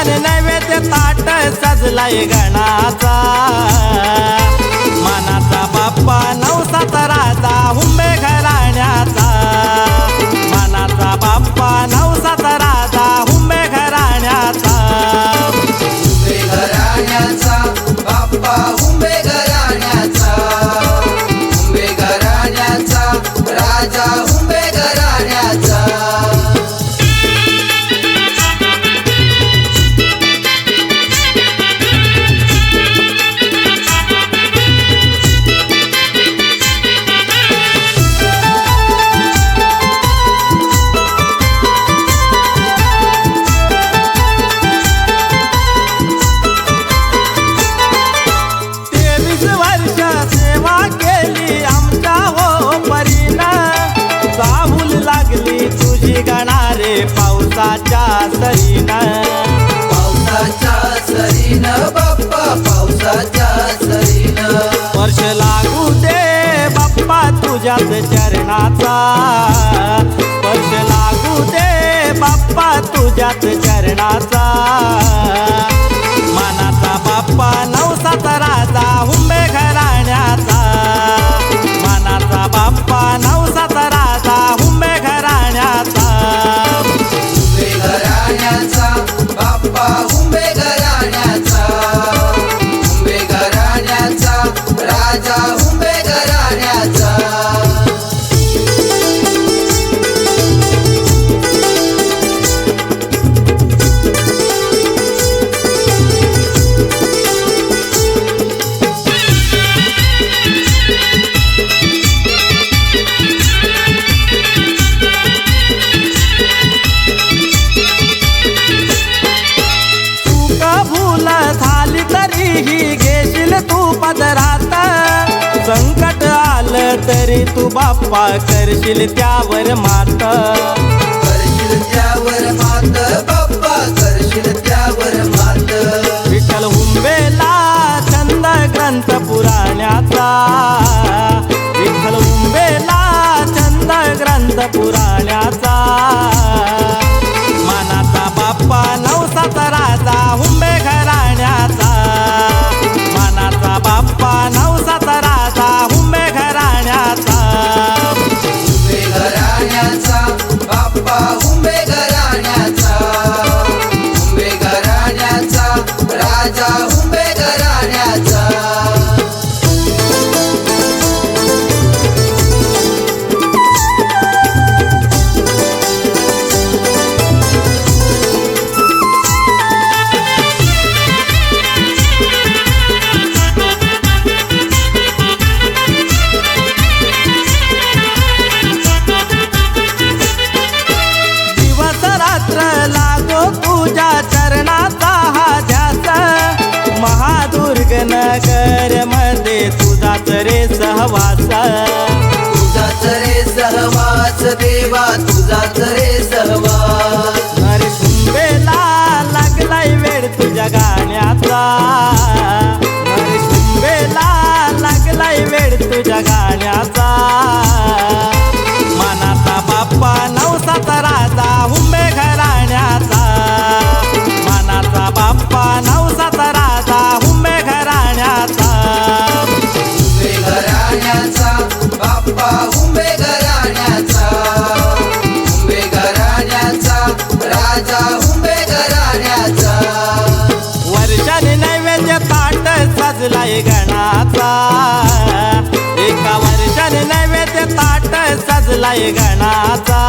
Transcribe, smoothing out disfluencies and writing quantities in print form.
वर्षाने नैवेद्य ताट सजलाय गणाचा मानाचा बाप्पा नवसात राजा हुंबे घराण्याचा मानाचा बाप्पा नवसात राजा हुंबे घराण्याचा हुंबे घराण्याचा बाप्पा हुंबे घराण्याचा हुंबे घराण्याचा राजा हुंबे घराण्याचा पावसाच्या सरीन बाप्पा पावसाच्या सरीन वर्ष लागू दे बाप्पा तुझ्याच चरणाचा वर्ष लागू दे बाप्पा तुझ्याच चरणाचा मानाचा बाप्पा नवसात राजा हुंबे घराण्याचा मानाचा बाप्पा नवसात राजा हुंबे घराण्याचा बाप्पा हुंबे घराण्याचा हुंबे घराण्याचा राजा हुंबे घराण्याचा संकट आलं तरी तू बाप्पा करशील त्यावर मात करशील त्यावर मात बाप्पा करशील त्यावर मात विठ्ठल हुंबेला छंद ग्रंथ पुराण्याचा विठ्ठल हुंबेला छंद ग्रंथ पुराण्याचा मानाचा बाप्पा नवसात राजा हुंबे घराण्याचा मानाचा बाप्पा नवसात राजा हुंबे घराण्याचा हुंबे घराण्याचा बाप्पा हुंबे घराण्याचा हुंबे घराण्याचा राजा हुंबे घराण्याचा नगर मध्ये तुझाच रे सहवास तुझाच रे सहवास देवा तुझाच रे सहवास नरेश हुंबेला लागलाय वेळ तुझ्या गाण्याचा नरेश हुंबेला लागलाय वेळ तुझ्या गाण्याचा मानाचा बाप्पा नवसात राजा हुंबे घराण्याचा मानाचा बाप्पा नवसात राजा हुंबे घराण्याचा हुंबे घराण्याचा बाप्पा हुंबे घराण्याचा हुंबे घराण्याचा राजा हुंबे घराण्याचा वर्षाने नैवेद्य ताट सजलाय गणाचा एका वर्षाने नैवेद्य ताट सजलाय गणाचा